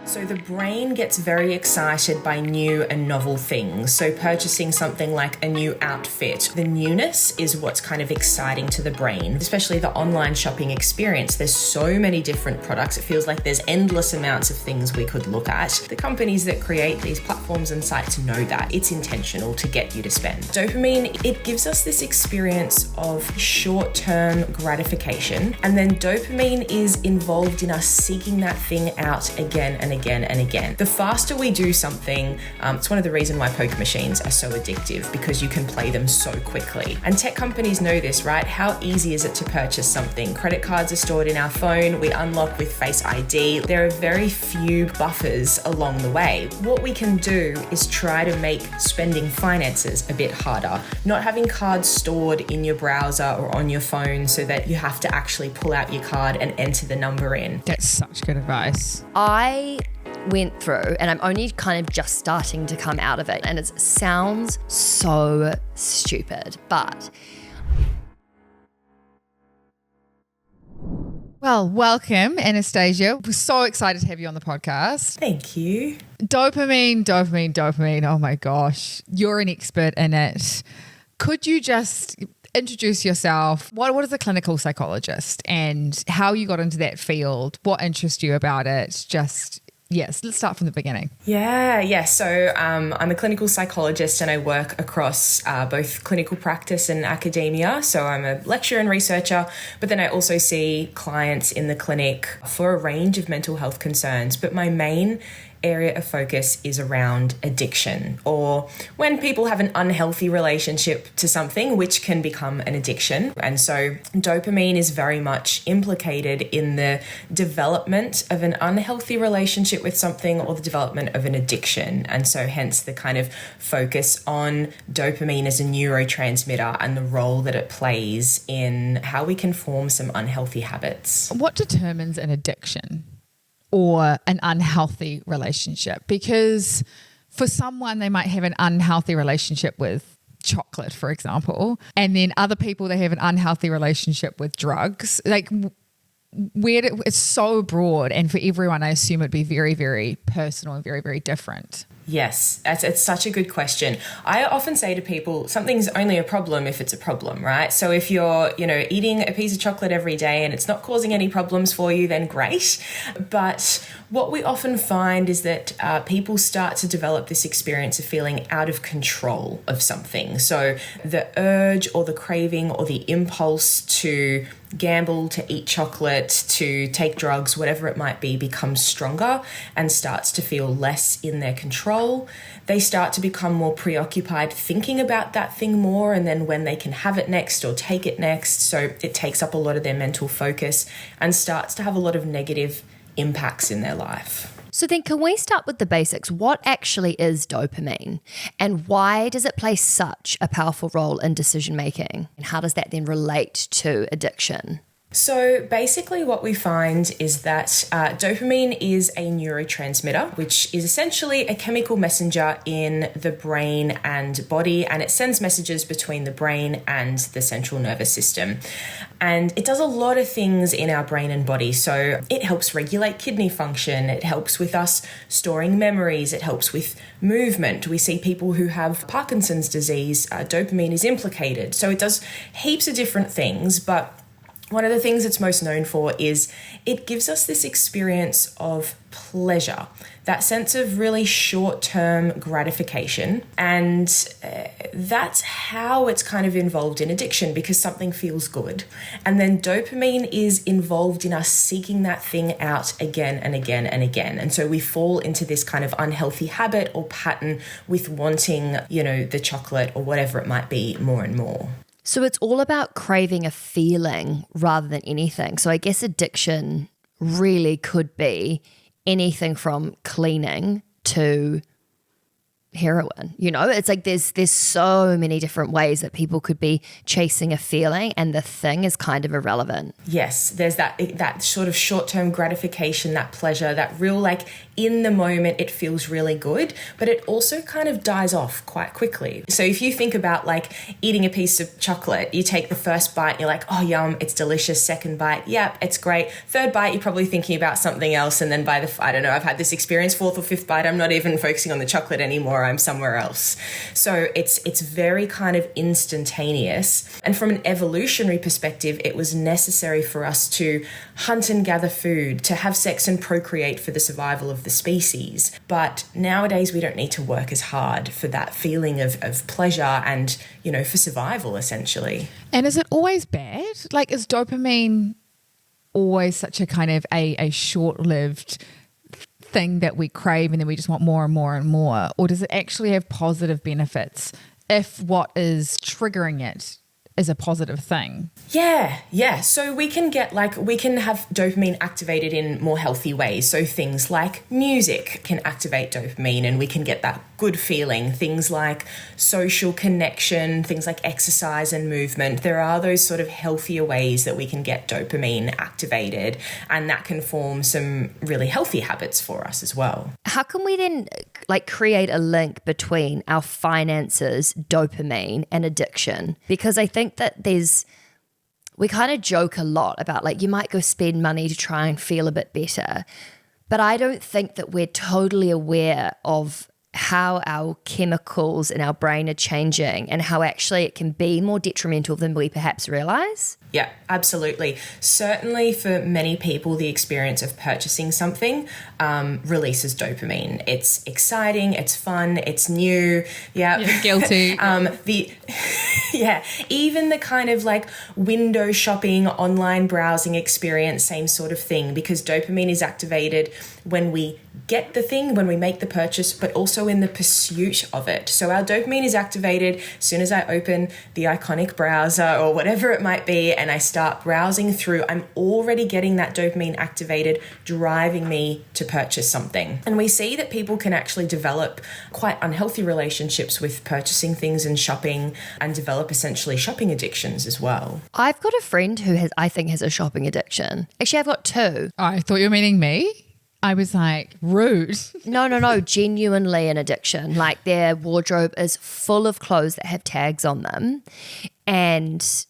So the brain gets very excited by new and novel things. So purchasing something like a new outfit, the newness is what's kind of exciting to the brain, especially the online shopping experience. There's so many different products. It feels like there's endless amounts of things we could look at. The companies that create these platforms and sites know that it's intentional to get you to spend. Dopamine, it gives us this experience of short-term gratification. And then dopamine is involved in us seeking that thing out again and again and again. The faster we do something, it's one of the reasons why poker machines are so addictive, because you can play them so quickly. And tech companies know this, right? How easy is it to purchase something? Credit cards are stored in our phone. We unlock with Face ID. There are very few buffers along the way. What we can do is try to make spending finances a bit harder. Not having cards stored in your browser or on your phone so that you have to actually pull out your card and enter the number in. That's such good advice. I went through, and I'm only kind of just starting to come out of it, and it sounds so stupid, but... Well, welcome, Anastasia. We're so excited to have you on the podcast. Thank you. Dopamine. Oh my gosh. You're an expert in it. Could you just introduce yourself? What is a clinical psychologist and how you got into that field? What interests you about it? Yes, let's start from the beginning. Yeah. So I'm a clinical psychologist and I work across both clinical practice and academia. So I'm a lecturer and researcher, but then I also see clients in the clinic for a range of mental health concerns. But my main area of focus is around addiction, or when people have an unhealthy relationship to something, which can become an addiction. And so dopamine is very much implicated in the development of an unhealthy relationship with something or the development of an addiction. And so hence the kind of focus on dopamine as a neurotransmitter and the role that it plays in how we can form some unhealthy habits. What determines an addiction or an unhealthy relationship? Because for someone, they might have an unhealthy relationship with chocolate, for example, and then other people, they have an unhealthy relationship with drugs. Like, it's so broad, and for everyone, I assume it'd be very, very personal and very, very different. Yes, it's such a good question. I often say to people, something's only a problem if it's a problem, right? So if you're, eating a piece of chocolate every day and it's not causing any problems for you, then great. But what we often find is that people start to develop this experience of feeling out of control of something. So the urge or the craving or the impulse to gamble, to eat chocolate, to take drugs, whatever it might be, becomes stronger and starts to feel less in their control. They start to become more preoccupied thinking about that thing more, and then when they can have it next or take it next. So it takes up a lot of their mental focus and starts to have a lot of negative impacts in their life. So then can we start with the basics? What actually is dopamine, and why does it play such a powerful role in decision making? And how does that then relate to addiction? So basically what we find is that dopamine is a neurotransmitter, which is essentially a chemical messenger in the brain and body, and it sends messages between the brain and the central nervous system. And it does a lot of things in our brain and body. So it helps regulate kidney function. It helps with us storing memories. It helps with movement. We see people who have Parkinson's disease, dopamine is implicated. So it does heaps of different things, but one of the things it's most known for is it gives us this experience of pleasure, that sense of really short-term gratification. And that's how it's kind of involved in addiction, because something feels good. And then dopamine is involved in us seeking that thing out again and again and again. And so we fall into this kind of unhealthy habit or pattern with wanting, the chocolate or whatever it might be more and more. So it's all about craving a feeling rather than anything. So I guess addiction really could be anything from cleaning to heroin. You know, it's like there's so many different ways that people could be chasing a feeling, and the thing is kind of irrelevant. Yes, there's that sort of short-term gratification, that pleasure, that real, like, in the moment it feels really good, but it also kind of dies off quite quickly. So if you think about like eating a piece of chocolate, you take the first bite, you're like, oh yum, it's delicious. Second bite, yep, it's great. Third bite, you're probably thinking about something else, and then by I don't know, I've had this experience, fourth or fifth bite, I'm not even focusing on the chocolate anymore, I'm somewhere else. So it's very kind of instantaneous. And from an evolutionary perspective, it was necessary for us to hunt and gather food, to have sex and procreate for the survival of the species. But nowadays we don't need to work as hard for that feeling of pleasure and, you know, for survival essentially. And is it always bad? Like, is dopamine always such a kind of a short-lived thing that we crave and then we just want more and more and more? Or does it actually have positive benefits if what is triggering it is a positive thing? Yeah. So we can have dopamine activated in more healthy ways. So things like music can activate dopamine and we can get that good feeling. Things like social connection, things like exercise and movement. There are those sort of healthier ways that we can get dopamine activated, and that can form some really healthy habits for us as well. How can we then like create a link between our finances, dopamine, and addiction? Because I think that we kind of joke a lot about like you might go spend money to try and feel a bit better, but I don't think that we're totally aware of how our chemicals in our brain are changing and how actually it can be more detrimental than we perhaps realize. Yeah, absolutely. Certainly for many people, the experience of purchasing something releases dopamine. It's exciting, it's fun, it's new. Yeah, guilty. Even the kind of like window shopping, online browsing experience, same sort of thing, because dopamine is activated when we get the thing, when we make the purchase, but also in the pursuit of it. So our dopamine is activated as soon as I open the iconic browser or whatever it might be, and I start browsing through, I'm already getting that dopamine activated, driving me to purchase something. And we see that people can actually develop quite unhealthy relationships with purchasing things and shopping, and develop essentially shopping addictions as well. I've got a friend who I think has a shopping addiction. Actually, I've got two. I thought you were meaning me. I was like, rude. No, genuinely an addiction. Like their wardrobe is full of clothes that have tags on them. And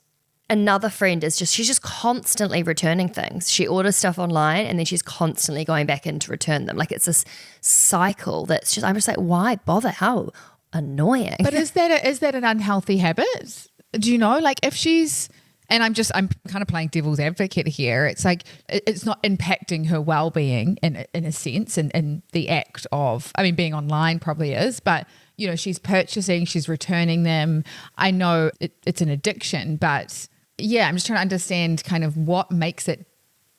another friend she's just constantly returning things. She orders stuff online and then she's constantly going back in to return them. Like it's this cycle I'm just like, why bother? How annoying. But is that an unhealthy habit? Do you know, like if she's, and I'm kind of playing devil's advocate here. It's like, it's not impacting her well-being in a sense, and the act of, I mean, being online probably is, but you know, she's purchasing, she's returning them. I know it's an addiction, but yeah, I'm just trying to understand kind of what makes it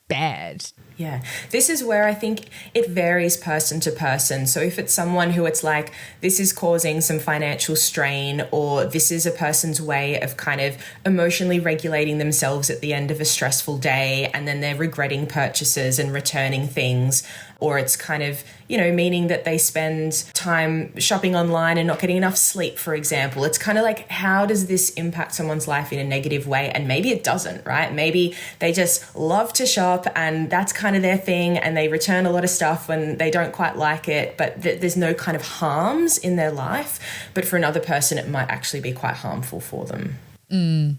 bad. Yeah, this is where I think it varies person to person. So if it's someone who it's like, this is causing some financial strain, or this is a person's way of kind of emotionally regulating themselves at the end of a stressful day, and then they're regretting purchases and returning things, or it's kind of, you know, meaning that they spend time shopping online and not getting enough sleep, for example. It's kind of like, how does this impact someone's life in a negative way? And maybe it doesn't, right? Maybe they just love to shop and that's kind of their thing, and they return a lot of stuff when they don't quite like it, but there's no kind of harms in their life. But for another person, it might actually be quite harmful for them. Can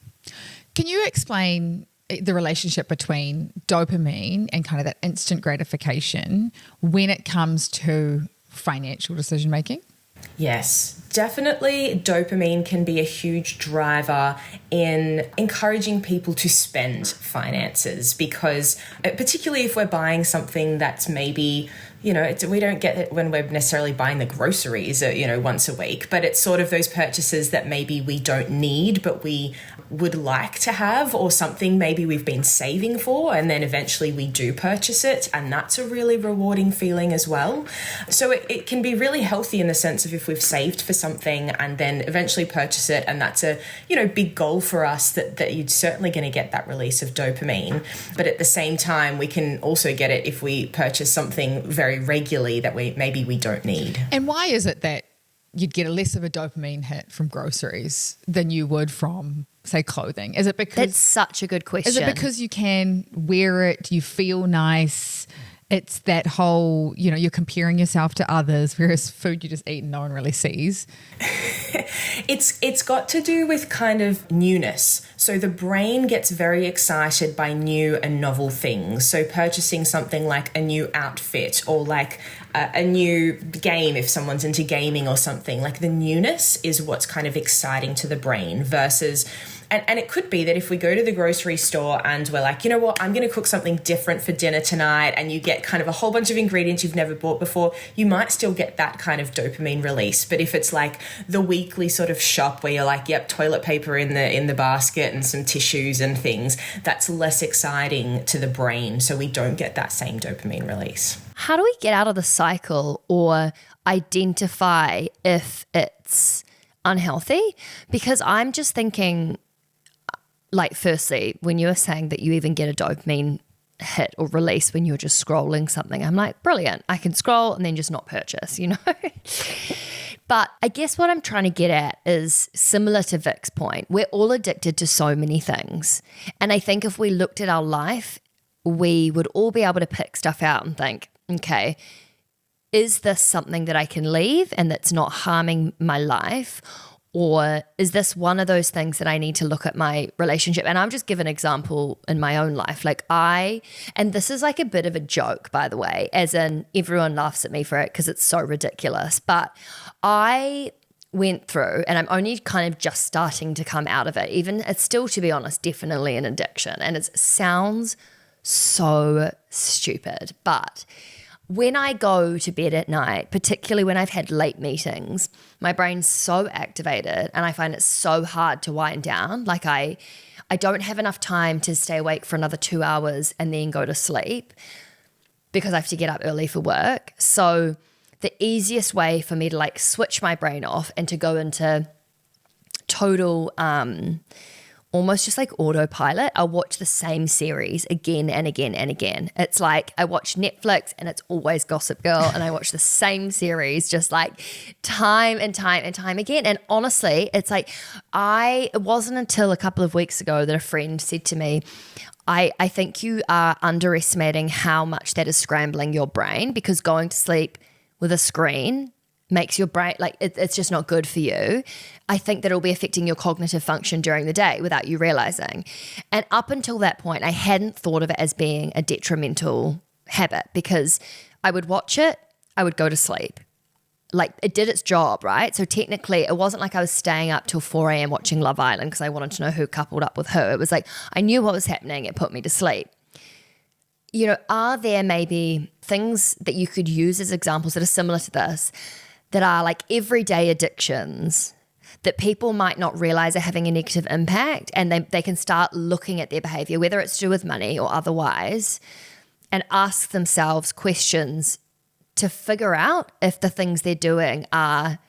you explain the relationship between dopamine and kind of that instant gratification when it comes to financial decision making? Yes, definitely dopamine can be a huge driver in encouraging people to spend finances, because particularly if we're buying something that's maybe, you know, we don't get it when we're necessarily buying the groceries, you know, once a week, but it's sort of those purchases that maybe we don't need, but we would like to have, or something maybe we've been saving for, and then eventually we do purchase it, and that's a really rewarding feeling as well. So it can be really healthy in the sense of if we've saved for something and then eventually purchase it, and that's a, you know, big goal for us, that you're certainly going to get that release of dopamine. But at the same time, we can also get it if we purchase something very regularly that we don't need. And why is it that you'd get a less of a dopamine hit from groceries than you would from, say, clothing? Is it because that's such a good question? Is it because you can wear it, you feel nice? It's that whole, you're comparing yourself to others, whereas food you just eat and no one really sees. It's got to do with kind of newness. So the brain gets very excited by new and novel things. So purchasing something like a new outfit or like a new game, if someone's into gaming or something, like the newness is what's kind of exciting to the brain versus... And it could be that if we go to the grocery store and we're like, you know what, I'm going to cook something different for dinner tonight, and you get kind of a whole bunch of ingredients you've never bought before, you might still get that kind of dopamine release. But if it's like the weekly sort of shop where you're like, yep, toilet paper in the basket and some tissues and things, that's less exciting to the brain. So we don't get that same dopamine release. How do we get out of the cycle or identify if it's unhealthy? Because I'm just thinking... Like, firstly, when you were saying that you even get a dopamine hit or release when you're just scrolling something, I'm like, brilliant. I can scroll and then just not purchase, But I guess what I'm trying to get at is similar to Vic's point. We're all addicted to so many things. And I think if we looked at our life, we would all be able to pick stuff out and think, okay, is this something that I can leave and that's not harming my life? Or is this one of those things that I need to look at my relationship? And I'm just giving an example in my own life. And this is like a bit of a joke, by the way, as in everyone laughs at me for it because it's so ridiculous. But I went through, and I'm only kind of just starting to come out of it. Even it's still, to be honest, definitely an addiction. And it sounds so stupid, but when I go to bed at night, particularly when I've had late meetings, my brain's so activated and I find it so hard to wind down. Like I don't have enough time to stay awake for another 2 hours and then go to sleep because I have to get up early for work. So the easiest way for me to like switch my brain off and to go into total almost just like autopilot, I'll watch the same series again and again and again. It's like I watch Netflix and it's always Gossip Girl, and I watch the same series just like time and time and time again. And honestly, it's like it wasn't until a couple of weeks ago that a friend said to me, I think you are underestimating how much that is scrambling your brain, because going to sleep with a screen makes your brain, like it's just not good for you. I think that it'll be affecting your cognitive function during the day without you realizing. And up until that point, I hadn't thought of it as being a detrimental habit, because I would watch it, I would go to sleep. Like it did its job, right? So technically it wasn't like I was staying up till 4 a.m. watching Love Island because I wanted to know who coupled up with who. It was like I knew what was happening. It put me to sleep. Are there maybe things that you could use as examples that are similar to this, that are like everyday addictions that people might not realize are having a negative impact, and they can start looking at their behavior, whether it's to do with money or otherwise, and ask themselves questions to figure out if the things they're doing are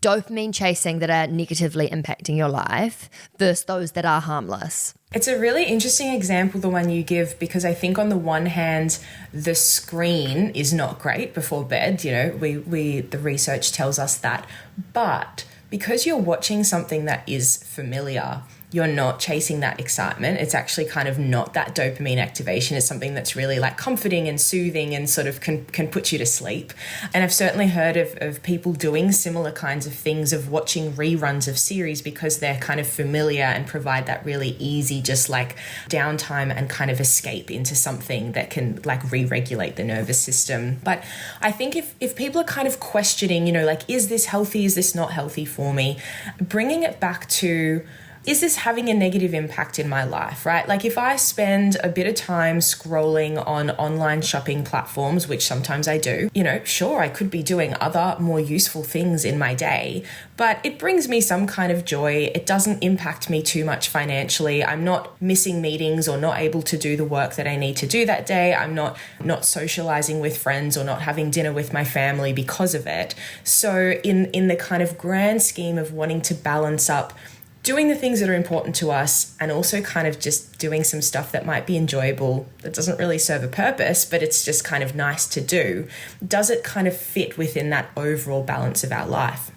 dopamine chasing that are negatively impacting your life versus those that are harmless. It's a really interesting example, the one you give, because I think on the one hand, the screen is not great before bed. The research tells us that. But because you're watching something that is familiar, you're not chasing that excitement. It's actually kind of not that dopamine activation. It's something that's really like comforting and soothing and sort of can put you to sleep. And I've certainly heard of people doing similar kinds of things, of watching reruns of series because they're kind of familiar and provide that really easy, just like downtime and kind of escape into something that can like re-regulate the nervous system. But I think if people are kind of questioning, like, is this healthy? Is this not healthy for me? Bringing it back to, is this having a negative impact in my life, right? Like if I spend a bit of time scrolling on online shopping platforms, which sometimes I do, sure, I could be doing other more useful things in my day, but it brings me some kind of joy. It doesn't impact me too much financially. I'm not missing meetings or not able to do the work that I need to do that day. I'm not socializing with friends or not having dinner with my family because of it. So in the kind of grand scheme of wanting to balance up doing the things that are important to us and also kind of just doing some stuff that might be enjoyable, that doesn't really serve a purpose, but it's just kind of nice to do, does it kind of fit within that overall balance of our life?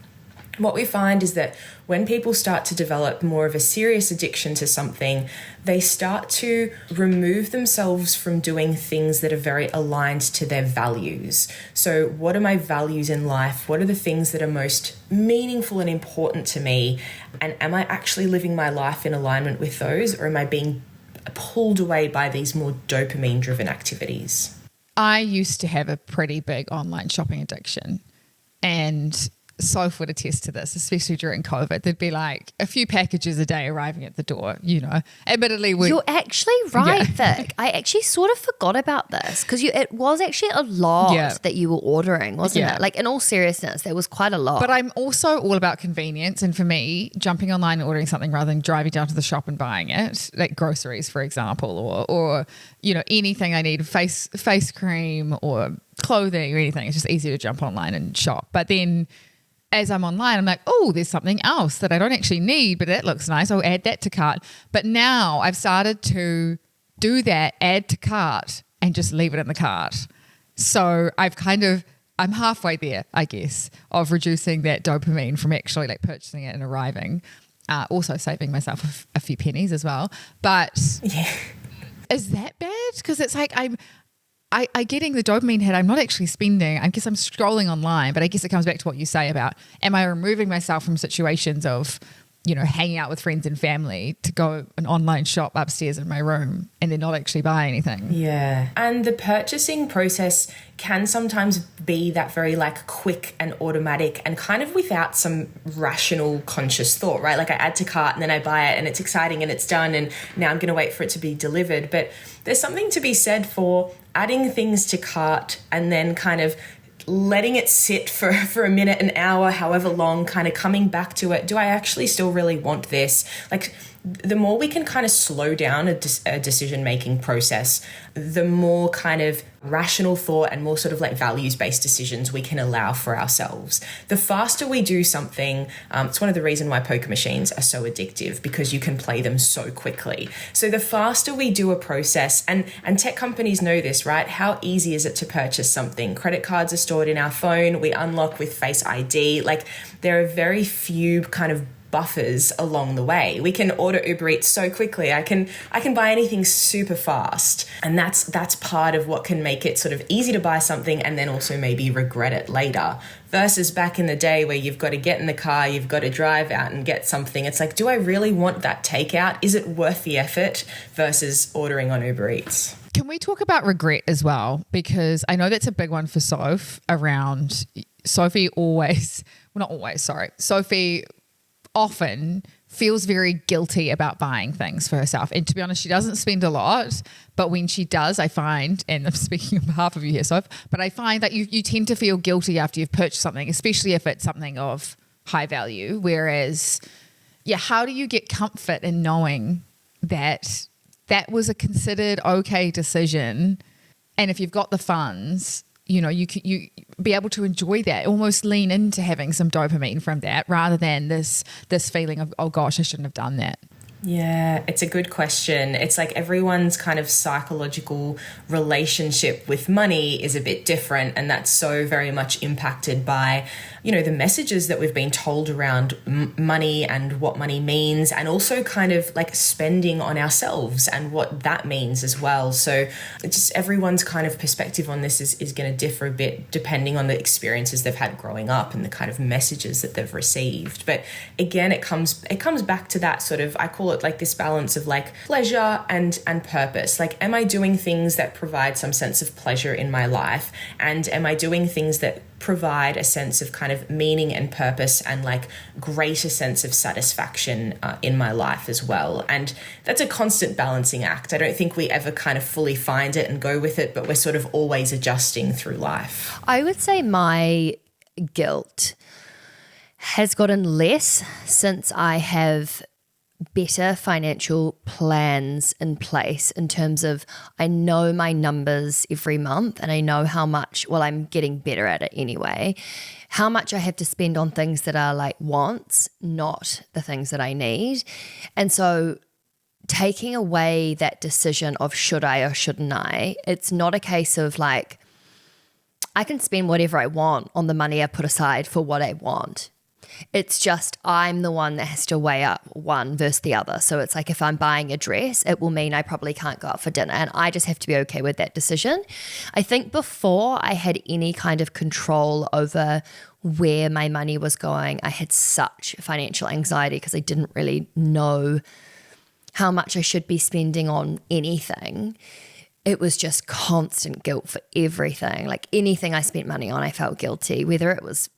what we find is that when people start to develop more of a serious addiction to something, they start to remove themselves from doing things that are very aligned to their values. So what are my values in life? What are the things that are most meaningful and important to me? And am I actually living my life in alignment with those, or am I being pulled away by these more dopamine-driven activities? I used to have a pretty big online shopping addiction, and Sophie would attest to this, especially during COVID. There'd be like a few packages a day arriving at the door, you know. Admittedly, you're actually right, Vic. I actually sort of forgot about this because it was actually a lot that you were ordering, wasn't it? Like, in all seriousness, there was quite a lot. But I'm also all about convenience, and for me, jumping online and ordering something rather than driving down to the shop and buying it, like groceries, for example, or you know, anything I need, face cream or clothing or anything, it's just easier to jump online and shop. But then as I'm online, I'm like, oh, there's something else that I don't actually need, but that looks nice. I'll add that to cart. But now I've started to do that, add to cart, and just leave it in the cart. So I'm halfway there, I guess, of reducing that dopamine from actually like purchasing it and arriving. Also saving myself a few pennies as well. But is that bad? Because it's like I'm getting the dopamine hit. I'm not actually spending. I guess I'm scrolling online, but I guess it comes back to what you say about, am I removing myself from situations of, you know, hanging out with friends and family to go an online shop upstairs in my room and then not actually buy anything? Yeah. And the purchasing process can sometimes be that very like quick and automatic and kind of without some rational conscious thought, right? Like I add to cart and then I buy it and it's exciting and it's done and now I'm going to wait for it to be delivered. But there's something to be said for adding things to cart and then kind of letting it sit for a minute, an hour, however long, kind of coming back to it. Do I actually still really want this? Like, the more we can kind of slow down a decision-making process, the more kind of rational thought and more sort of like values-based decisions we can allow for ourselves. The faster we do something, it's one of the reasons why poker machines are so addictive, because you can play them so quickly. So the faster we do a process, and tech companies know this, right? How easy is it to purchase something? Credit cards are stored in our phone. We unlock with Face ID. Like, there are very few kind of buffers along the way. We can order Uber Eats so quickly. I can buy anything super fast. And that's part of what can make it sort of easy to buy something and then also maybe regret it later. Versus back in the day where you've got to get in the car, you've got to drive out and get something. It's like, do I really want that takeout? Is it worth the effort versus ordering on Uber Eats? Can we talk about regret as well? Because I know that's a big one for Sophie Sophie often feels very guilty about buying things for herself. And to be honest, she doesn't spend a lot, but when she does, I find, and I'm speaking on behalf of you here, Sophie, but I find that you tend to feel guilty after you've purchased something, especially if it's something of high value. Whereas, how do you get comfort in knowing that that was a considered okay decision? And if you've got the funds, you know, you be able to enjoy that, almost lean into having some dopamine from that rather than this feeling of, oh gosh, I shouldn't have done that. Yeah, it's a good question. It's like everyone's kind of psychological relationship with money is a bit different, and that's so very much impacted by, you know, the messages that we've been told around money and what money means, and also kind of like spending on ourselves and what that means as well. So it's just everyone's kind of perspective on this is going to differ a bit depending on the experiences they've had growing up and the kind of messages that they've received. But again, it comes back to that sort of, I call it like this balance of like pleasure and purpose. Like, am I doing things that provide some sense of pleasure in my life? And am I doing things that provide a sense of kind of meaning and purpose and like greater sense of satisfaction in my life as well? And that's a constant balancing act. I don't think we ever kind of fully find it and go with it, but we're sort of always adjusting through life. I would say my guilt has gotten less since I have better financial plans in place, in terms of I know my numbers every month and I know how much, well, I'm getting better at it anyway, how much I have to spend on things that are like wants, not the things that I need. And so taking away that decision of should I or shouldn't I, it's not a case of like, I can spend whatever I want on the money I put aside for what I want. It's just I'm the one that has to weigh up one versus the other. So it's like if I'm buying a dress, it will mean I probably can't go out for dinner, and I just have to be okay with that decision. I think before I had any kind of control over where my money was going, I had such financial anxiety because I didn't really know how much I should be spending on anything. It was just constant guilt for everything. Like anything I spent money on, I felt guilty, whether it was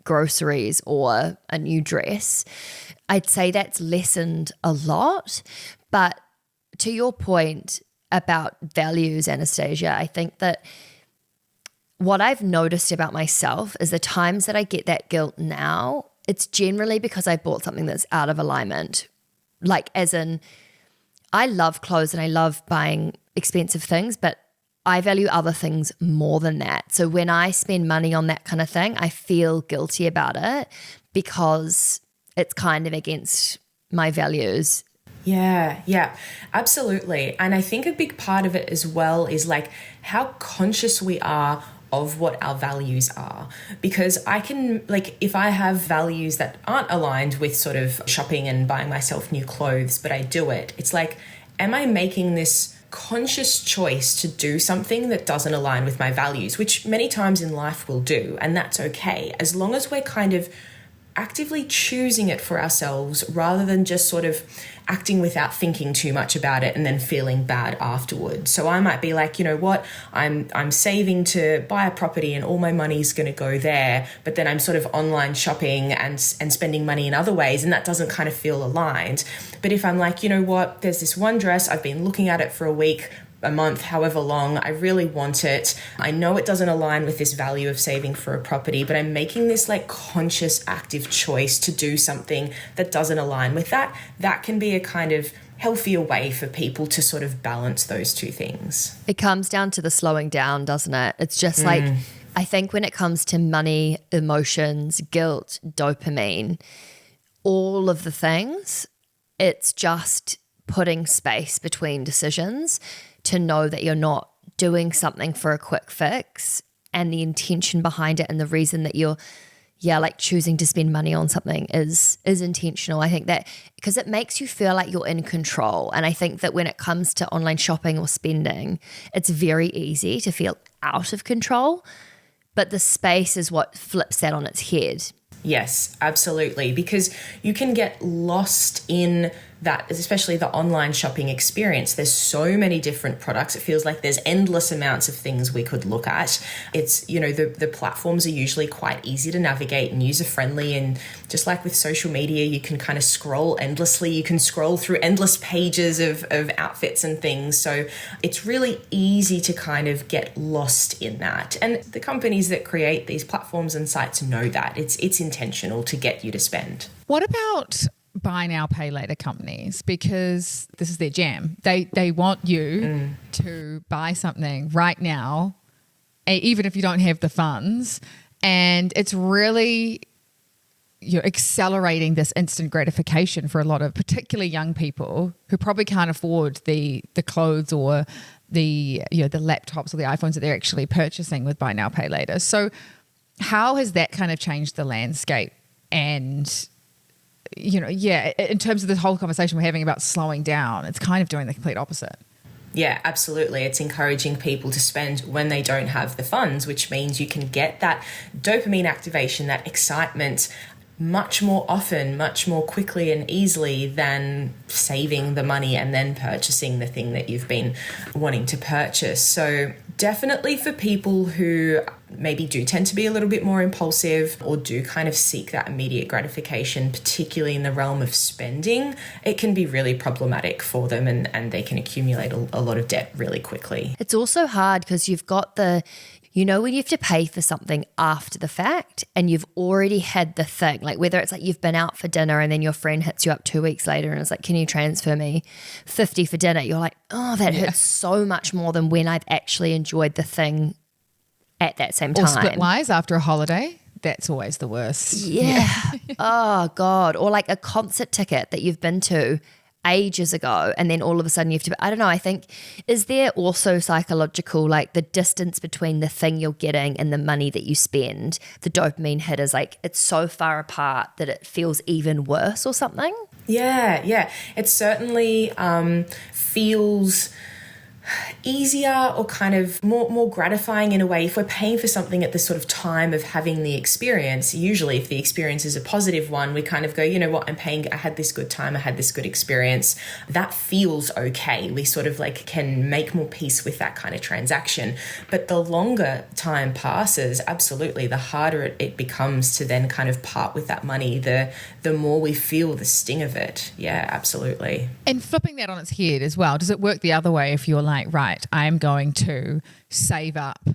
groceries or a new dress. I'd say that's lessened a lot. But to your point about values, Anastasia, I think that what I've noticed about myself is the times that I get that guilt now, it's generally because I bought something that's out of alignment. Like as in, I love clothes and I love buying expensive things, but I value other things more than that. So when I spend money on that kind of thing, I feel guilty about it because it's kind of against my values. Yeah, absolutely. And I think a big part of it as well is like how conscious we are of what our values are. Because I can, like, if I have values that aren't aligned with sort of shopping and buying myself new clothes, but I do it, it's like, am I making this conscious choice to do something that doesn't align with my values, which many times in life we'll do, and that's okay, as long as we're kind of actively choosing it for ourselves rather than just sort of acting without thinking too much about it and then feeling bad afterwards. So I might be like, you know what, I'm saving to buy a property and all my money's going to go there, but then I'm sort of online shopping and spending money in other ways, and that doesn't kind of feel aligned. But if I'm like, you know what, there's this one dress, I've been looking at it for a week, a month, however long, I really want it. I know it doesn't align with this value of saving for a property, but I'm making this like conscious active choice to do something that doesn't align with that. That can be a kind of healthier way for people to sort of balance those two things. It comes down to the slowing down, doesn't it? It's just like, I think when it comes to money, emotions, guilt, dopamine, all of the things, it's just putting space between decisions to know that you're not doing something for a quick fix, and the intention behind it and the reason that you're like choosing to spend money on something is intentional. I think that because it makes you feel like you're in control. And I think that when it comes to online shopping or spending, it's very easy to feel out of control, but the space is what flips that on its head. Yes, absolutely. Because you can get lost in that, especially the online shopping experience. There's so many different products. It feels like there's endless amounts of things we could look at. It's, you know, the platforms are usually quite easy to navigate and user-friendly. And just like with social media, you can kind of scroll endlessly. You can scroll through endless pages of outfits and things. So it's really easy to kind of get lost in that. And the companies that create these platforms and sites know that. It's intentional to get you to spend. What about buy now, pay later companies? Because this is their jam. They want you to buy something right now, even if you don't have the funds. And it's really, you're accelerating this instant gratification for a lot of particularly young people who probably can't afford the clothes or the laptops or the iPhones that they're actually purchasing with buy now, pay later. So how has that kind of changed the landscape? And in terms of this whole conversation we're having about slowing down, it's kind of doing the complete opposite. Yeah, absolutely. It's encouraging people to spend when they don't have the funds, which means you can get that dopamine activation, that excitement much more often, much more quickly and easily than saving the money and then purchasing the thing that you've been wanting to purchase. So definitely for people who maybe do tend to be a little bit more impulsive or do kind of seek that immediate gratification, particularly in the realm of spending, it can be really problematic for them and they can accumulate a lot of debt really quickly. It's also hard because you've got when you have to pay for something after the fact and you've already had the thing, like whether it's like you've been out for dinner and then your friend hits you up 2 weeks later and is like, can you transfer me $50 for dinner? You're like, oh, that hurts so much more than when I've actually enjoyed the thing at that same time. Or Splitwise after a holiday. That's always the worst. Yeah. Oh, God. Or like a concert ticket that you've been to ages ago, and then all of a sudden you have to, I don't know, I think, is there also psychological, like the distance between the thing you're getting and the money that you spend, the dopamine hit is like, it's so far apart that it feels even worse or something? Yeah. It certainly feels easier or kind of more gratifying in a way if we're paying for something at the sort of time of having the experience. Usually if the experience is a positive one, we kind of go, you know what, I had this good time, I had this good experience. That feels okay. We sort of like can make more peace with that kind of transaction. But the longer time passes, absolutely, the harder it becomes to then kind of part with that money, the more we feel the sting of it. Yeah, absolutely. And flipping that on its head as well, does it work the other way if you're like, right, I am going to save up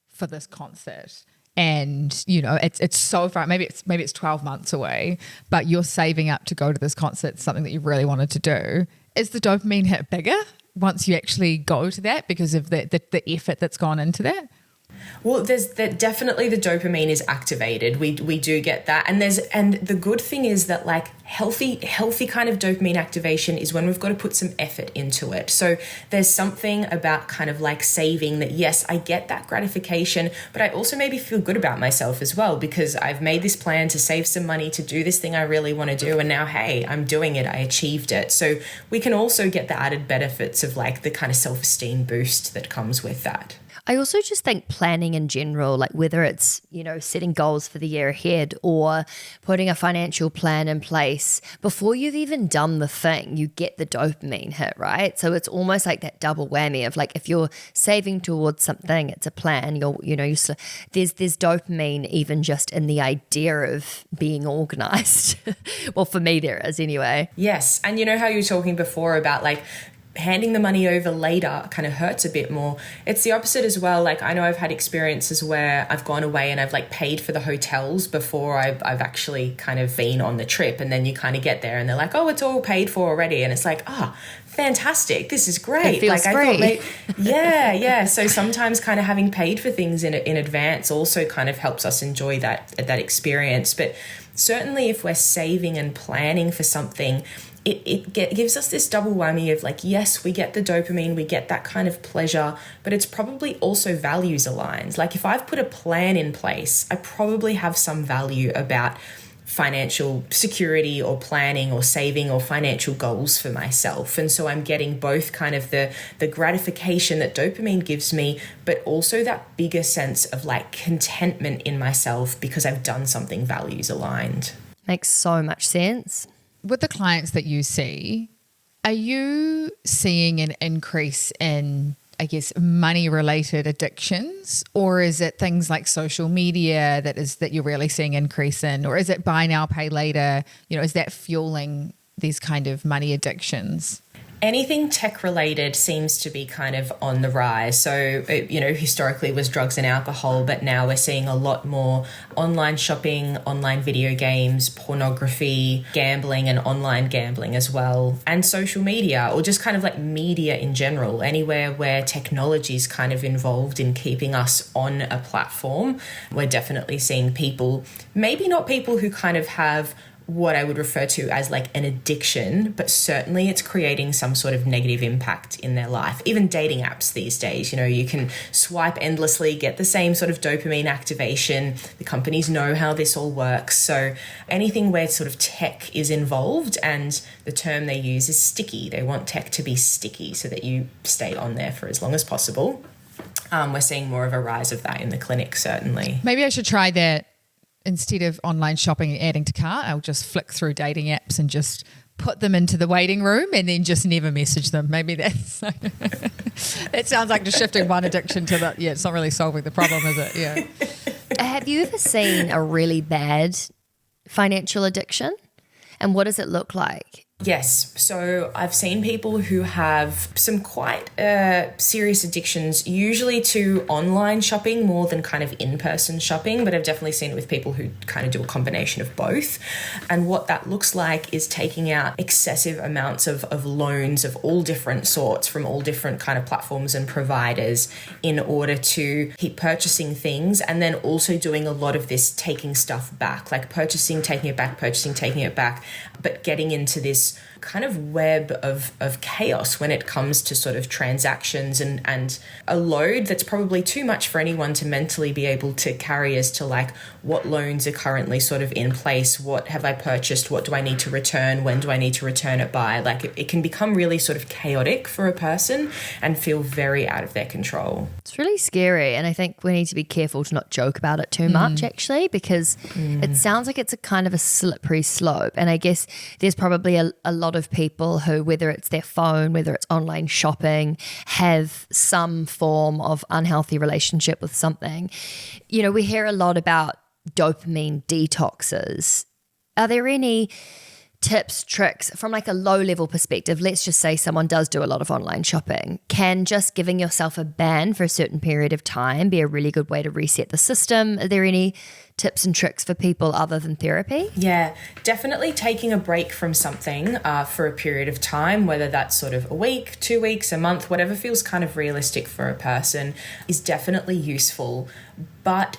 for this concert, and you know it's so far, maybe it's 12 months away, but you're saving up to go to this concert, something that you really wanted to do. Is the dopamine hit bigger once you actually go to that because of the effort that's gone into that? Well, there's that, definitely the dopamine is activated. We do get that. And the good thing is that like healthy kind of dopamine activation is when we've got to put some effort into it. So there's something about kind of like saving that, yes, I get that gratification, but I also maybe feel good about myself as well because I've made this plan to save some money to do this thing I really want to do. And now, hey, I'm doing it. I achieved it. So we can also get the added benefits of like the kind of self-esteem boost that comes with that. I also just think planning in general, like whether it's, you know, setting goals for the year ahead or putting a financial plan in place, before you've even done the thing, you get the dopamine hit, right? So it's almost like that double whammy of like, if you're saving towards something, it's a plan, there's dopamine even just in the idea of being organized. Well, for me, there is anyway. Yes. And you know how you were talking before about like, handing the money over later kind of hurts a bit more. It's the opposite as well. Like I know I've had experiences where I've gone away and I've like paid for the hotels before I've actually kind of been on the trip, and then you kind of get there and they're like, oh, it's all paid for already, and it's like, fantastic, this is great. It feels like free. I thought yeah. So sometimes kind of having paid for things in advance also kind of helps us enjoy that experience. But certainly if we're saving and planning for something, it gives us this double whammy of like, yes, we get the dopamine, we get that kind of pleasure, but it's probably also values aligned. Like if I've put a plan in place, I probably have some value about financial security or planning or saving or financial goals for myself. And so I'm getting both kind of the gratification that dopamine gives me, but also that bigger sense of like contentment in myself because I've done something values aligned. Makes so much sense. With the clients that you see, are you seeing an increase in, I guess, money-related addictions, or is it things like social media that you're really seeing increase in, or is it buy now, pay later? You know, is that fueling these kind of money addictions? Anything tech related seems to be kind of on the rise. So, historically it was drugs and alcohol, but now we're seeing a lot more online shopping, online video games, pornography, gambling and online gambling as well, and social media, or just kind of like media in general, anywhere where technology is kind of involved in keeping us on a platform. We're definitely seeing people, maybe not people who kind of have what I would refer to as like an addiction, but certainly it's creating some sort of negative impact in their life. Even dating apps these days, you can swipe endlessly, get the same sort of dopamine activation. The companies know how this all works. So anything where sort of tech is involved, and the term they use is sticky. They want tech to be sticky so that you stay on there for as long as possible. We're seeing more of a rise of that in the clinic, certainly. Maybe I should try that. Instead of online shopping and adding to cart, I'll just flick through dating apps and just put them into the waiting room and then just never message them. Maybe that's that sounds like just shifting one addiction to the, it's not really solving the problem, is it? Yeah. Have you ever seen a really bad financial addiction? And what does it look like? Yes. So I've seen people who have some quite serious addictions, usually to online shopping more than kind of in-person shopping, but I've definitely seen it with people who kind of do a combination of both. And what that looks like is taking out excessive amounts of loans of all different sorts from all different kind of platforms and providers in order to keep purchasing things, and then also doing a lot of this taking stuff back, like purchasing, taking it back, but getting into this kind of web of chaos when it comes to sort of transactions and a load that's probably too much for anyone to mentally be able to carry as to like what loans are currently sort of in place, what have I purchased, what do I need to return, when do I need to return it by. Like it can become really sort of chaotic for a person and feel very out of their control. It's really scary, and I think we need to be careful to not joke about it too much actually, because it sounds like it's a kind of a slippery slope. And I guess there's probably a lot of people who, whether it's their phone, whether it's online shopping, have some form of unhealthy relationship with something. You know, we hear a lot about dopamine detoxes. Are there any tips, tricks from like a low level perspective? Let's just say someone does do a lot of online shopping. Can just giving yourself a ban for a certain period of time be a really good way to reset the system? Are there any tips and tricks for people other than therapy? Yeah, definitely taking a break from something for a period of time, whether that's sort of a week, 2 weeks, a month, whatever feels kind of realistic for a person, is definitely useful. But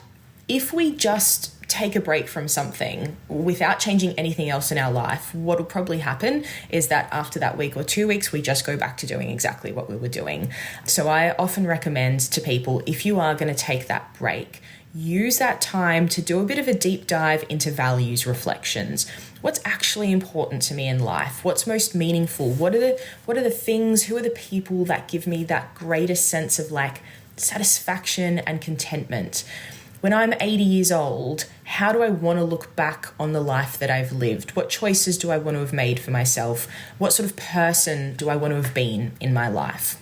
if we just take a break from something without changing anything else in our life, what will probably happen is that after that week or 2 weeks, we just go back to doing exactly what we were doing. So I often recommend to people, if you are going to take that break, use that time to do a bit of a deep dive into values reflections. What's actually important to me in life? What's most meaningful? What are the things, who are the people that give me that greatest sense of like satisfaction and contentment? When I'm 80 years old, how do I want to look back on the life that I've lived? What choices do I want to have made for myself? What sort of person do I want to have been in my life?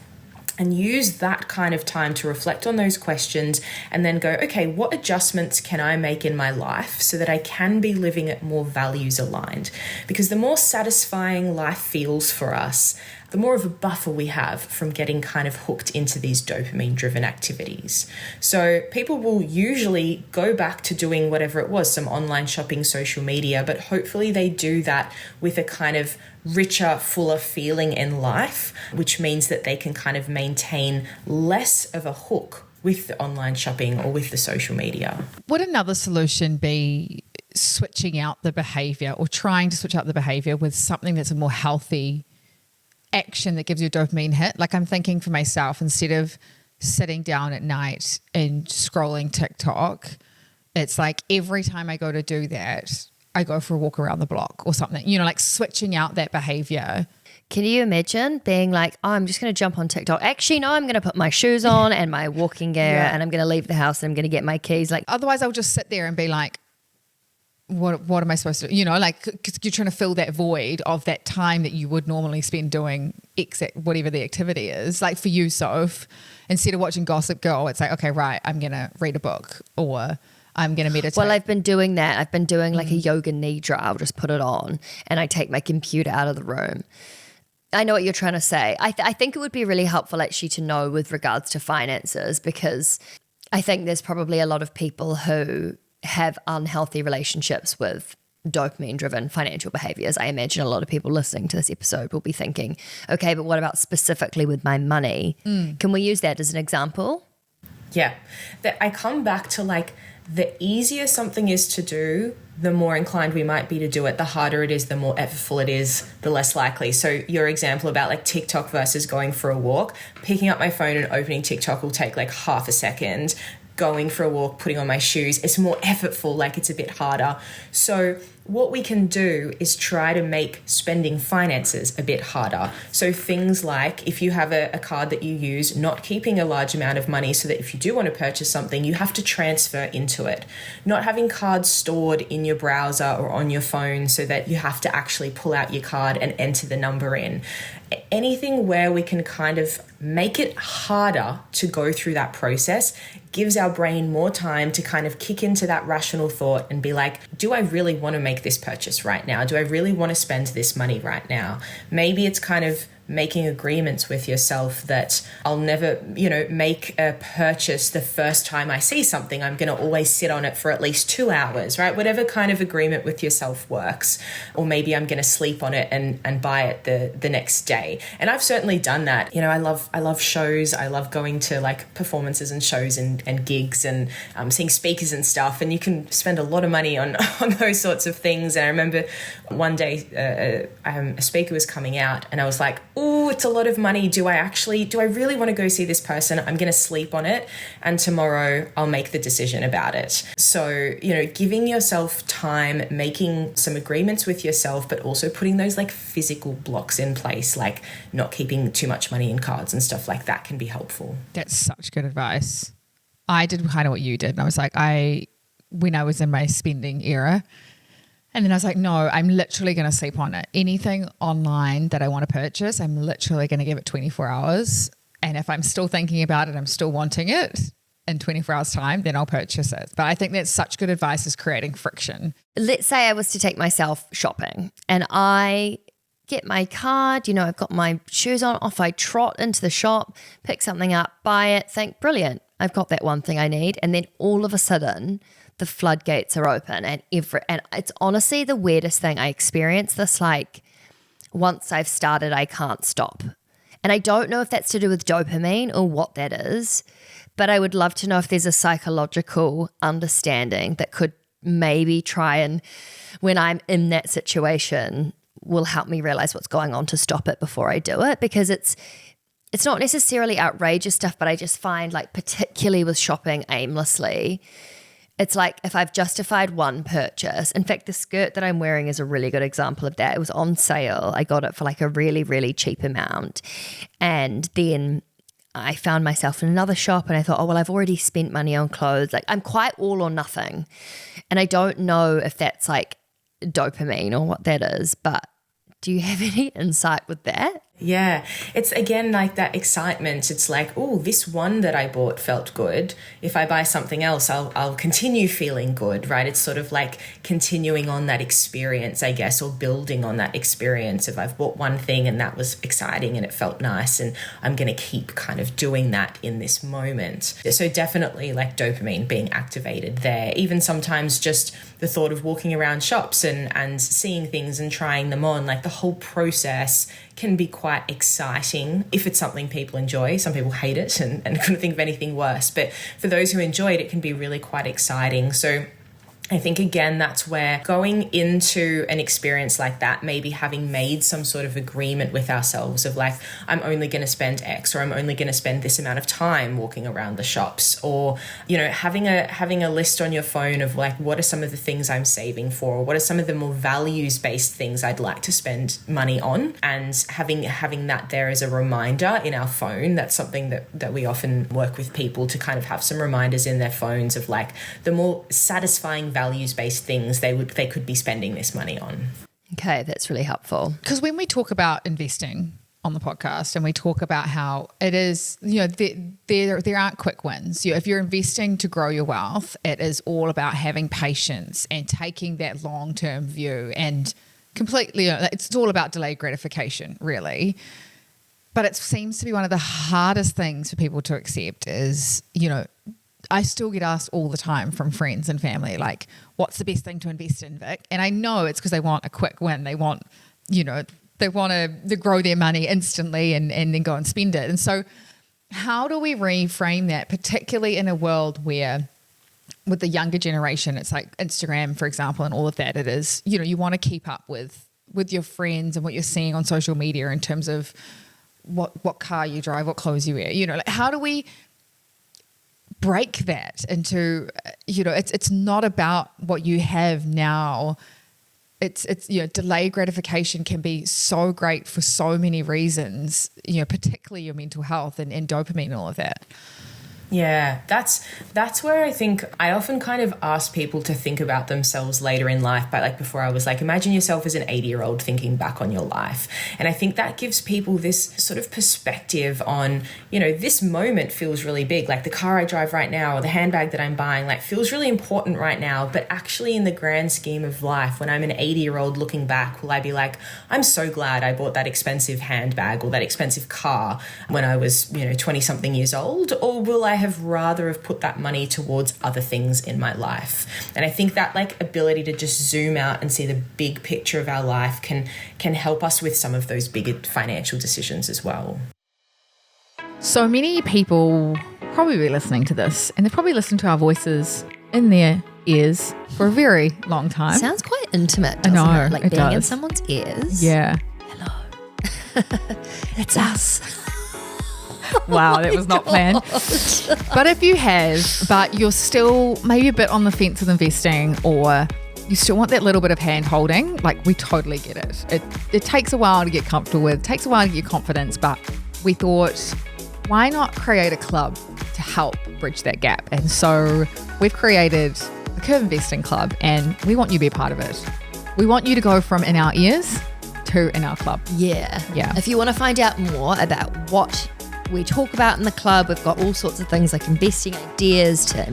And use that kind of time to reflect on those questions and then go, okay, what adjustments can I make in my life so that I can be living it more values aligned? Because the more satisfying life feels for us, the more of a buffer we have from getting kind of hooked into these dopamine-driven activities. So people will usually go back to doing whatever it was, some online shopping, social media, but hopefully they do that with a kind of richer, fuller feeling in life, which means that they can kind of maintain less of a hook with the online shopping or with the social media. Would another solution be switching out the behavior or trying to switch out the behavior with something that's a more healthy action that gives you a dopamine hit? Like I'm thinking for myself, instead of sitting down at night and scrolling TikTok, it's like every time I go to do that, I go for a walk around the block or something, you know, like switching out that behavior. Can you imagine being like, oh, I'm just going to jump on TikTok. Actually, no, I'm going to put my shoes on and my walking gear and I'm going to leave the house and I'm going to get my keys. Like, otherwise I'll just sit there and be like, what am I supposed to do? You know, like, cause you're trying to fill that void of that time that you would normally spend doing whatever the activity is. Like for you, Soph, instead of watching Gossip Girl, it's like, okay, right, I'm going to read a book or I'm going to meditate. Well, I've been doing that. I've been doing like a yoga nidra. I'll just put it on and I take my computer out of the room. I know what you're trying to say. I think it would be really helpful actually to know with regards to finances, because I think there's probably a lot of people who have unhealthy relationships with dopamine-driven financial behaviors. I imagine a lot of people listening to this episode will be thinking, okay, but what about specifically with my money? Can we use that as an example? Yeah. I come back to like the easier something is to do, the more inclined we might be to do it. The harder it is, the more effortful it is, the less likely. So your example about like TikTok versus going for a walk, picking up my phone and opening TikTok will take like half a second. Going for a walk, putting on my shoes, it's more effortful, like it's a bit harder. So what we can do is try to make spending finances a bit harder. So things like if you have a card that you use, not keeping a large amount of money so that if you do want to purchase something, you have to transfer into it. Not having cards stored in your browser or on your phone so that you have to actually pull out your card and enter the number in. Anything where we can kind of make it harder to go through that process gives our brain more time to kind of kick into that rational thought and be like, do I really want to make this purchase right now? Do I really want to spend this money right now? Maybe it's kind of making agreements with yourself that I'll never, make a purchase the first time I see something. I'm going to always sit on it for at least 2 hours, right? Whatever kind of agreement with yourself works. Or maybe I'm going to sleep on it and buy it the next day. And I've certainly done that. I love shows. I love going to like performances and shows and gigs and seeing speakers and stuff. And you can spend a lot of money on those sorts of things. And I remember one day a speaker was coming out and I was like, oh, it's a lot of money. Do I really want to go see this person? I'm going to sleep on it and tomorrow I'll make the decision about it. So, giving yourself time, making some agreements with yourself, but also putting those like physical blocks in place, like not keeping too much money in cards and stuff like that can be helpful. That's such good advice. I did kind of what you did. And I was like, when I was in my spending era, and then I was like, no, I'm literally going to sleep on it. Anything online that I want to purchase, I'm literally going to give it 24 hours. And if I'm still thinking about it, I'm still wanting it in 24 hours time, then I'll purchase it. But I think that's such good advice, is creating friction. Let's say I was to take myself shopping and I get my card, I've got my shoes on, off I trot into the shop, pick something up, buy it, think, brilliant, I've got that one thing I need. And then all of a sudden the floodgates are open and it's honestly the weirdest thing. I experience this like once I've started, I can't stop. And I don't know if that's to do with dopamine or what that is, but I would love to know if there's a psychological understanding that could maybe try and, when I'm in that situation, will help me realize what's going on to stop it before I do it. Because it's not necessarily outrageous stuff, but I just find like particularly with shopping aimlessly, it's like if I've justified one purchase. In fact, the skirt that I'm wearing is a really good example of that. It was on sale. I got it for like a really, really cheap amount. And then I found myself in another shop and I thought, oh, well, I've already spent money on clothes. Like I'm quite all or nothing. And I don't know if that's like dopamine or what that is, but do you have any insight with that? Yeah, it's again like that excitement. It's like, oh, this one that I bought felt good. If I buy something else, I'll continue feeling good, right? It's sort of like continuing on that experience, I guess, or building on that experience of I've bought one thing and that was exciting and it felt nice and I'm going to keep kind of doing that in this moment. So definitely like dopamine being activated there. Even sometimes just the thought of walking around shops and seeing things and trying them on, like the whole process can be quite exciting if it's something people enjoy. Some people hate it and couldn't think of anything worse. But for those who enjoy it can be really quite exciting. So I think, again, that's where going into an experience like that, maybe having made some sort of agreement with ourselves of like, I'm only going to spend X, or I'm only going to spend this amount of time walking around the shops, or, having a list on your phone of like, what are some of the things I'm saving for, or what are some of the more values-based things I'd like to spend money on, and having that there as a reminder in our phone. That's something that we often work with people to kind of have some reminders in their phones of like the more satisfying values-based things they could be spending this money on. Okay, that's really helpful. Because when we talk about investing on the podcast and we talk about how it is, there aren't quick wins. If you're investing to grow your wealth, it is all about having patience and taking that long-term view, and completely, it's all about delayed gratification, really. But it seems to be one of the hardest things for people to accept is, I still get asked all the time from friends and family, like, what's the best thing to invest in, Vic? And I know it's because they want a quick win. They want, they want to grow their money instantly and then go and spend it. And so how do we reframe that, particularly in a world where with the younger generation, it's like Instagram, for example, and all of that, it is, you want to keep up with your friends and what you're seeing on social media in terms of what car you drive, what clothes you wear, like how do we break that into, it's not about what you have now. It's delayed gratification can be so great for so many reasons, particularly your mental health and dopamine and all of that. Yeah, that's where I think I often kind of ask people to think about themselves later in life. But like before I was like, imagine yourself as an 80-year-old thinking back on your life. And I think that gives people this sort of perspective on, you know, this moment feels really big. Like the car I drive right now or the handbag that I'm buying, like feels really important right now. But actually in the grand scheme of life, when I'm an 80-year-old looking back, will I be like, I'm so glad I bought that expensive handbag or that expensive car when I was, 20 something years old? Or will I have rather have put that money towards other things in my life? And I think that like ability to just zoom out and see the big picture of our life can help us with some of those bigger financial decisions as well. So many people probably be listening to this, and they've probably listened to our voices in their ears for a very long time. Sounds quite intimate, doesn't I know, it? Like it being in does. someone's ears. Yeah. Hello. It's us. Wow, that was not planned. But if you have, but you're still maybe a bit on the fence with investing, or you still want that little bit of hand holding, like we totally get it. It takes a while to get comfortable with, it takes a while to get your confidence, but we thought, why not create a club to help bridge that gap? And so we've created the Curve Investing Club, and we want you to be a part of it. We want you to go from in our ears to in our club. Yeah. Yeah. If you want to find out more about what we talk about in the club, we've got all sorts of things like investing ideas to,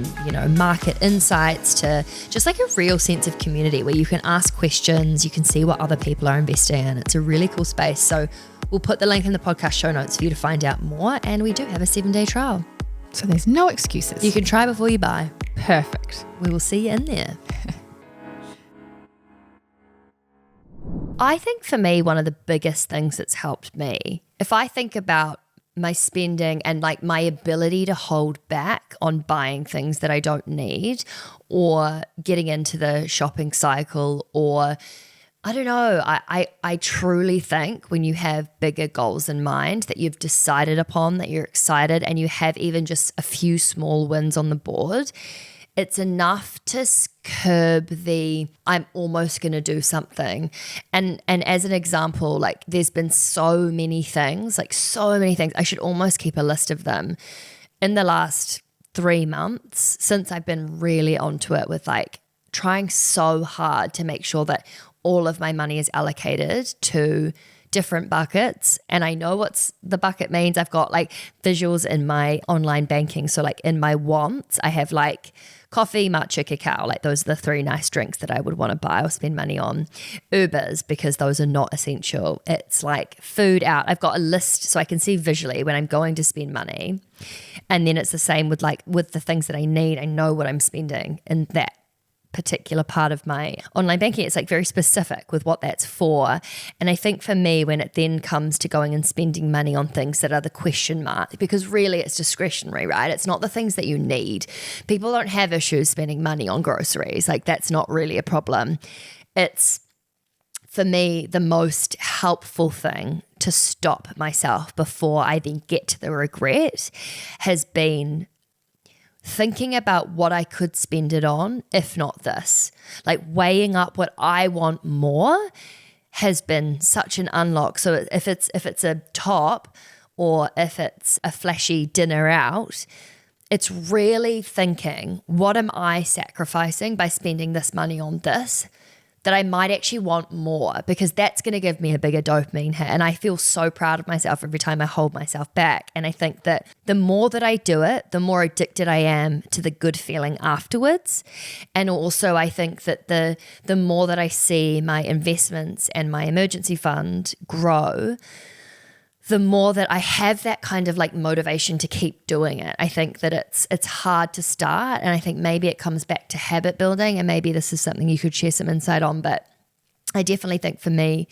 market insights, to just like a real sense of community where you can ask questions, you can see what other people are investing in. It's a really cool space. So we'll put the link in the podcast show notes for you to find out more. And we do have a 7-day trial. So there's no excuses. You can try before you buy. Perfect. We will see you in there. I think for me, one of the biggest things that's helped me, if I think about my spending and like my ability to hold back on buying things that I don't need, or getting into the shopping cycle, or I don't know, I truly think when you have bigger goals in mind that you've decided upon, that you're excited, and you have even just a few small wins on the board, it's enough to curb the I'm almost going to do something. And as an example, like there's been so many things. I should almost keep a list of them in the last 3 months since I've been really onto it with like trying so hard to make sure that all of my money is allocated to different buckets. And I know what the bucket means. I've got like visuals in my online banking. So like in my wants, I have like coffee, matcha, cacao. Like those are the 3 nice drinks that I would want to buy or spend money on. Ubers, because those are not essential. It's like food out. I've got a list so I can see visually when I'm going to spend money. And then it's the same with the things that I need. I know what I'm spending in that particular part of my online banking. It's like very specific with what that's for. And I think for me, when it then comes to going and spending money on things that are the question mark, because really it's discretionary, right? It's not the things that you need. People don't have issues spending money on groceries. Like that's not really a problem. It's, for me, the most helpful thing to stop myself before I then get to the regret has been thinking about what I could spend it on, if not this. Like weighing up what I want more has been such an unlock. So if it's a top, or if it's a flashy dinner out, it's really thinking, what am I sacrificing by spending this money on this that I might actually want more, because that's going to give me a bigger dopamine hit. And I feel so proud of myself every time I hold myself back. And I think that the more that I do it, the more addicted I am to the good feeling afterwards. And also I think that the more that I see my investments and my emergency fund grow, the more that I have that kind of like motivation to keep doing it. I think that it's hard to start, and I think maybe it comes back to habit building, and maybe this is something you could share some insight on, but I definitely think for me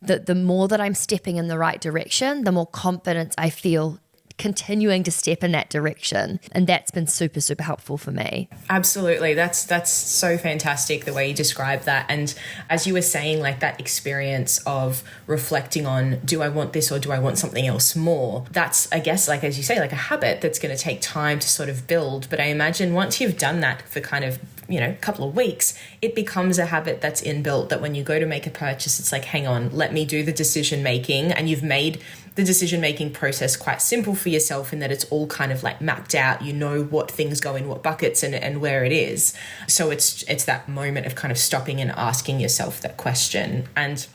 that the more that I'm stepping in the right direction, the more confidence I feel continuing to step in that direction. And that's been super, super helpful for me. Absolutely. That's so fantastic the way you describe that. And as you were saying, like that experience of reflecting on, do I want this or do I want something else more? That's, I guess, like, as you say, like a habit that's going to take time to sort of build. But I imagine once you've done that for kind of, a couple of weeks, it becomes a habit that's inbuilt, that when you go to make a purchase, it's like, hang on, let me do the decision making. And you've made the decision-making process quite simple for for yourself in that it's all kind of like mapped out. You know what things go in what buckets and where it is. So it's that moment of kind of stopping and asking yourself that question. And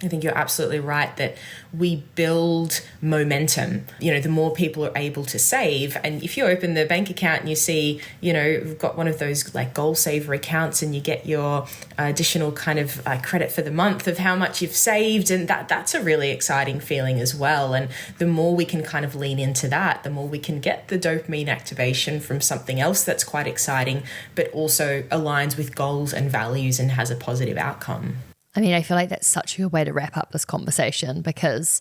I think you're absolutely right that we build momentum. You know, the more people are able to save, and if you open the bank account and you see, you know, we've got one of those like goal saver accounts and you get your additional kind of credit for the month of how much you've saved, and that's a really exciting feeling as well. And the more we can kind of lean into that, the more we can get the dopamine activation from something else that's quite exciting, but also aligns with goals and values and has a positive outcome. I mean, I feel like that's such a good way to wrap up this conversation because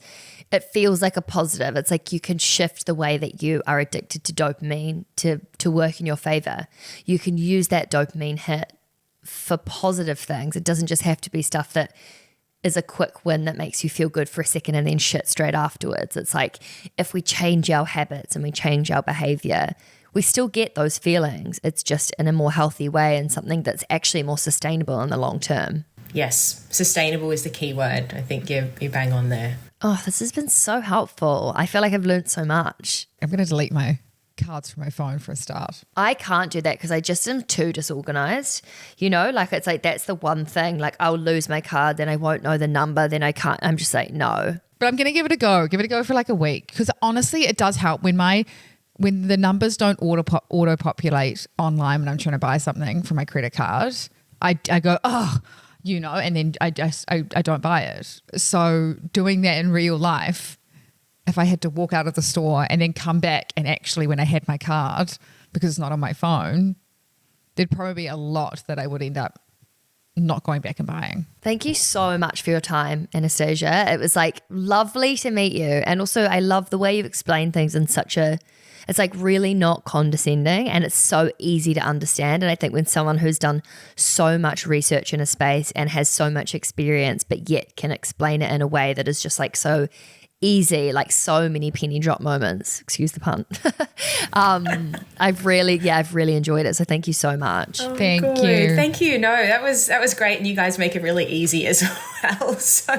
it feels like a positive. It's like you can shift the way that you are addicted to dopamine to work in your favor. You can use that dopamine hit for positive things. It doesn't just have to be stuff that is a quick win that makes you feel good for a second and then shit straight afterwards. It's like if we change our habits and we change our behavior, we still get those feelings. It's just in a more healthy way and something that's actually more sustainable in the long term. Yes, sustainable is the key word. I think you bang on there. Oh, this has been so helpful. I feel like I've learned so much. I'm going to delete my cards from my phone for a start. I can't do that because I just am too disorganized. You know, like it's like that's the one thing. Like I'll lose my card, then I won't know the number, then I can't. I'm just like, no. But I'm going to give it a go. Give it a go for like a week because honestly, it does help when the numbers don't auto populate online when I'm trying to buy something for my credit card. I go, oh, you know, and then I don't buy it. So doing that in real life, if I had to walk out of the store and then come back and actually when I had my card, because it's not on my phone, there'd probably be a lot that I would end up not going back and buying. Thank you so much for your time, Anastasia. It was like lovely to meet you. And also I love the way you explain things in it's like really not condescending and it's so easy to understand. And I think when someone who's done so much research in a space and has so much experience, but yet can explain it in a way that is just like so easy, like so many penny drop moments, excuse the pun. I've really enjoyed it. So thank you so much. Oh, Thank good. you. Thank you. No, that was great. And you guys make it really easy as well. So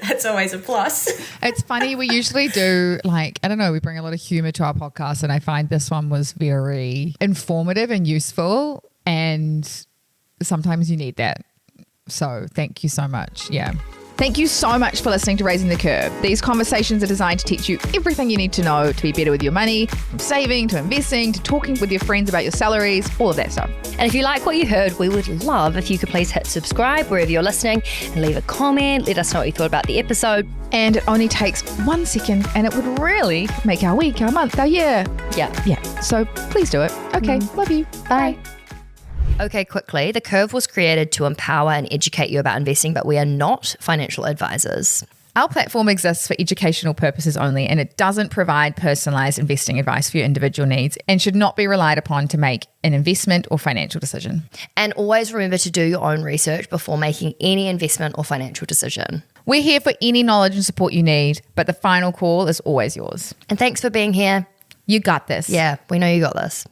that's always a plus. It's funny. We usually do like, I don't know, we bring a lot of humor to our podcast and I find this one was very informative and useful and sometimes you need that. So thank you so much. Yeah. Thank you so much for listening to Raising the Curve. These conversations are designed to teach you everything you need to know to be better with your money, from saving to investing to talking with your friends about your salaries, all of that stuff. And if you like what you heard, we would love if you could please hit subscribe wherever you're listening and leave a comment. Let us know what you thought about the episode. And it only takes 1 second and it would really make our week, our month, our year. Yeah. So please do it. Okay. Love you. Bye. Okay, quickly. The Curve was created to empower and educate you about investing, but we are not financial advisors. Our platform exists for educational purposes only, and it doesn't provide personalized investing advice for your individual needs and should not be relied upon to make an investment or financial decision. And always remember to do your own research before making any investment or financial decision. We're here for any knowledge and support you need, but the final call is always yours. And thanks for being here. You got this. Yeah, we know you got this.